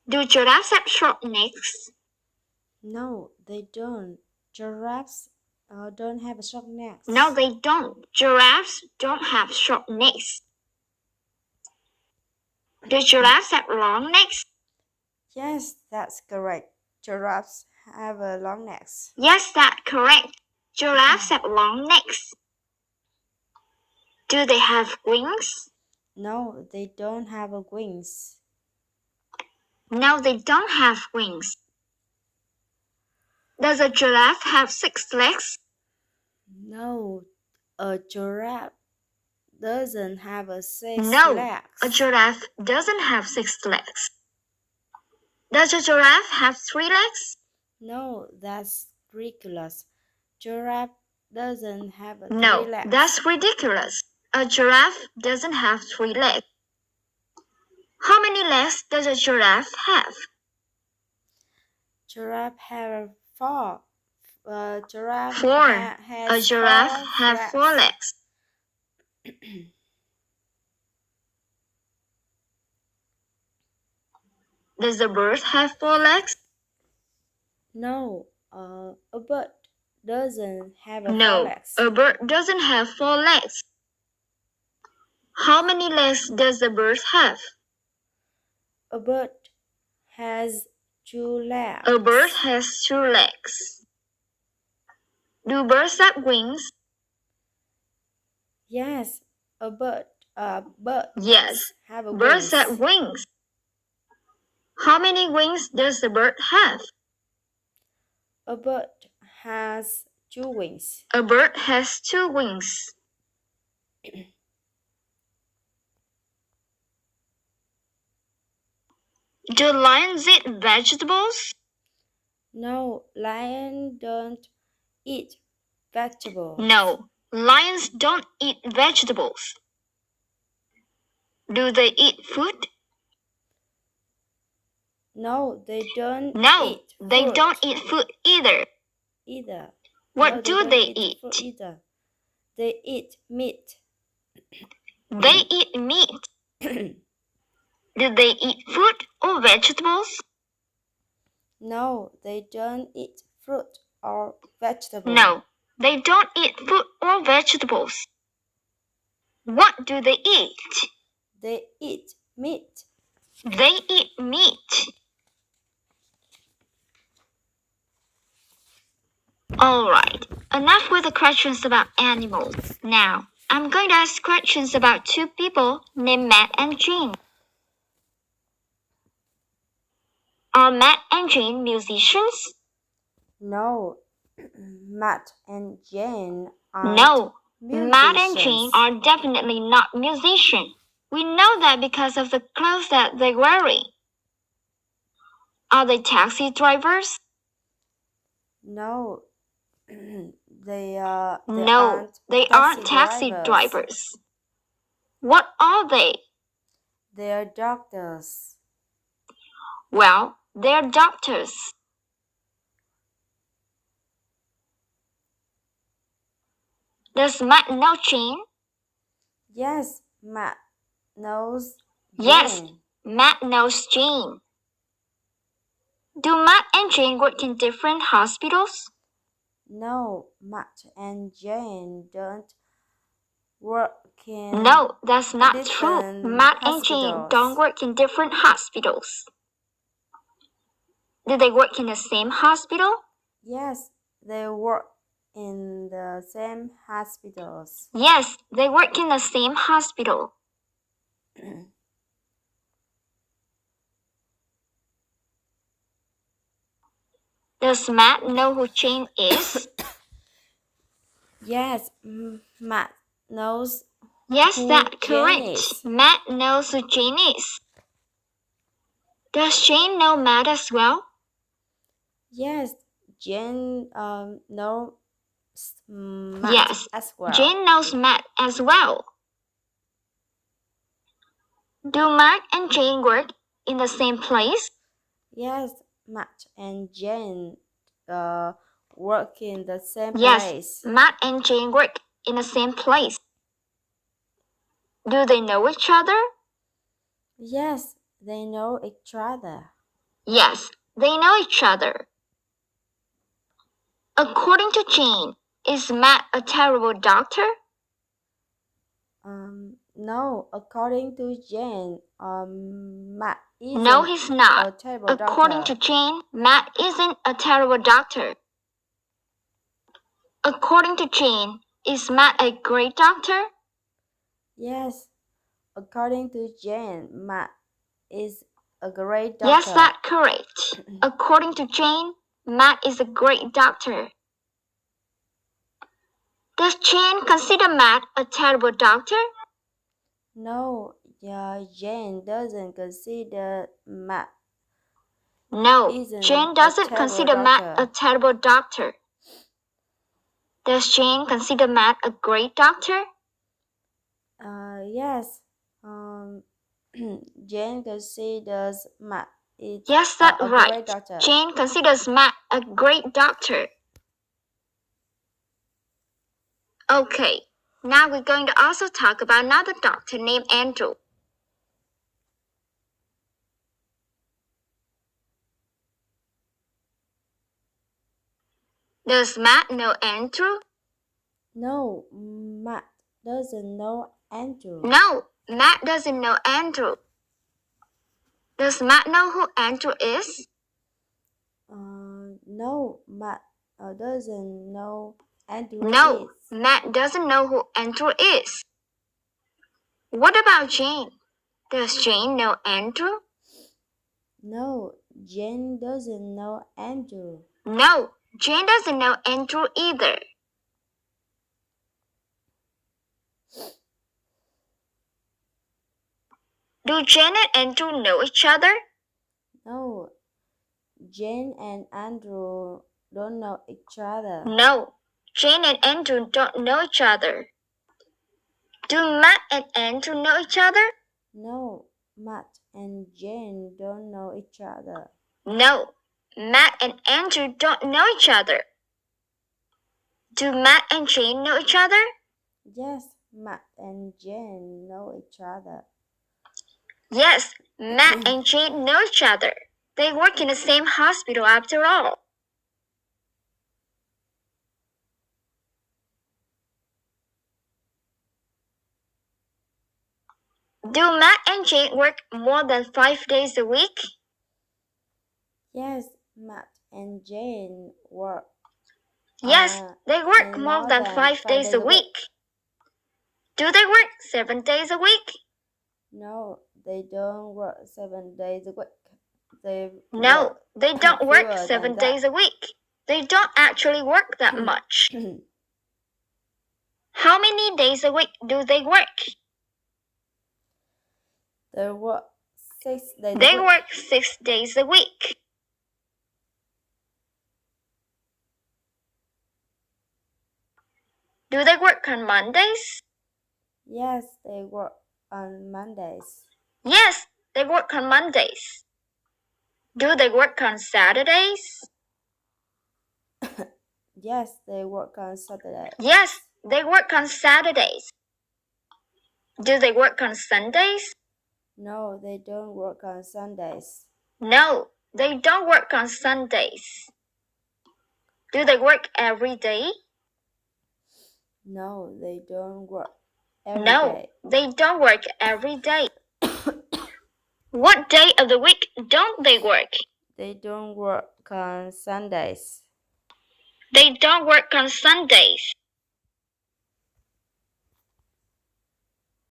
Do giraffes have short necks? No, they don't. Giraffes don't have short necks. No, they don't. Giraffes don't have short necks. Do giraffes have long necks? Yes, that's correct. Giraffes have long necks. Yes, that's correct. Giraffes have long necks. Do they have wings? No, they don't have wings. No, they don't have wings. Does a giraffe have 6 legs? No, a giraffe doesn't have six No, legs. a giraffe doesn't have 6 legs. Does a giraffe have 3 legs? No, that's ridiculous. Giraffe doesn't have No, 3 legs. that's ridiculous. A giraffe doesn't have 3 legs. How many legs does a giraffe have? Giraffe have 4. Giraffe 4. has A giraffe 4 has 4 legs. Does a bird have 4 legs? No, a bird doesn't have 4 No, legs. a bird doesn't have 4 legs. How many legs does a bird have? A bird has 2 legs. A bird has 2 legs. Do birds have wings? Yes, birds Yes, have birds wings. have wings. How many wings does a bird have? A bird has 2 wings. A bird has 2 wings. Do lions eat vegetables? No, lions don't eat vegetables. No, lions don't eat vegetables. Do they eat fruit? No, they don't No, eat fruit. they don't eat fruit either. What No, do they don't eat? Fruit either. They eat meat. They eat meat. Do they eat fruit or vegetables? No, they don't eat fruit or vegetables. No, they don't eat fruit or vegetables. What do they eat? They eat meat. They eat meat. Alright, enough with the questions about animals. Now, I'm going to ask questions about 2 people named Matt and Jean. Are Matt and Jean musicians? No, Matt and Jane are No, musicians. Matt and Jean are definitely not musicians. We know that because of the clothes that they're wearing. Are they taxi drivers? No, they aren't taxi drivers. What are they? They are doctors. Well, they're doctors. Does Matt know Jean? Yes, Matt knows Jane. Yes, Matt knows Jean. Do Matt and Jane work in different hospitals? No, Matt and Jane don't work in No, that's not true. different Matt and Jane hospitals. don't work in different hospitals. Do they work in the same hospital? Yes, they work in the same hospitals. Yes, they work in the same hospital. Does Matt know who Jane is? Yes, Matt knows. Yes, who that's Jane correct. is. Matt knows who Jane is. Does Jane know Matt as well? Yes, Jane knows Matt Yes, as well. Jane knows Matt as well. Do Matt and Jane work in the same place? Yes, Matt and Jane work in the same Yes, place. Matt and Jane work in the same place. Do they know each other? Yes, they know each other. Yes, they know each other. According to Jane, is Matt a terrible doctor? No, according to Jane, Matt No, isn't he's not. a terrible According to doctor. Jane, Matt isn't a terrible doctor. According to Jane, is Matt a great doctor? Yes, according to Jane, Matt is a great Yes, doctor. that's correct. According to Jane, Matt is a great doctor. Does Jane consider Matt a terrible doctor? No, Jane doesn't consider Matt No, isn't Jane a doesn't terrible consider Matt a doctor. terrible doctor. Does Jane consider Matt a great doctor? Yes. Jane considers Matt is Yes, that's a right. great doctor. Jane considers Matt a great doctor. Okay, now we're going to also talk about another doctor named Andrew. Does Matt know Andrew? No, Matt doesn't know Andrew. No, Matt doesn't know Andrew. Does Matt know who Andrew is? No, Matt doesn't know Andrew No, is. Matt doesn't know who Andrew is. What about Jane? Does Jane know Andrew? No, Jane doesn't know Andrew. No, Jane doesn't know Andrew either. Do Jane and Andrew know each other? No, Jane and Andrew don't know each other. No, Jane and Andrew don't know each other. Do Matt and Andrew know each other? No, Matt and Jane don't know each other. No, Matt and Andrew don't know each other. Do Matt and Jane know each other? Yes, Matt and Jane know each other. Yes, Matt and Jane know each other. They work in the same hospital after all. Do Matt and Jane work more than 5 days a week? Yes, Matt and Jane work. Yes, they work and more than 5 5 days a week. Do they work 7 days a week? No, they don't work 7 days a week. No, they don't work fewer 7 than that. days a week. They don't actually work that much. How many days a week do they work? They work 6 days a They week. work 6 days a week. Do they work on Mondays? Yes, they work on Mondays. Yes, they work on Mondays. Do they work on Saturdays? Yes, they work on Saturdays. Yes, they work on Saturdays. Do they work on Sundays? No, they don't work on Sundays. No, they don't work on Sundays. Do they work every day? No, they don't work every No, day. they don't work every day. What day of the week don't they work? They don't work on Sundays. They don't work on Sundays.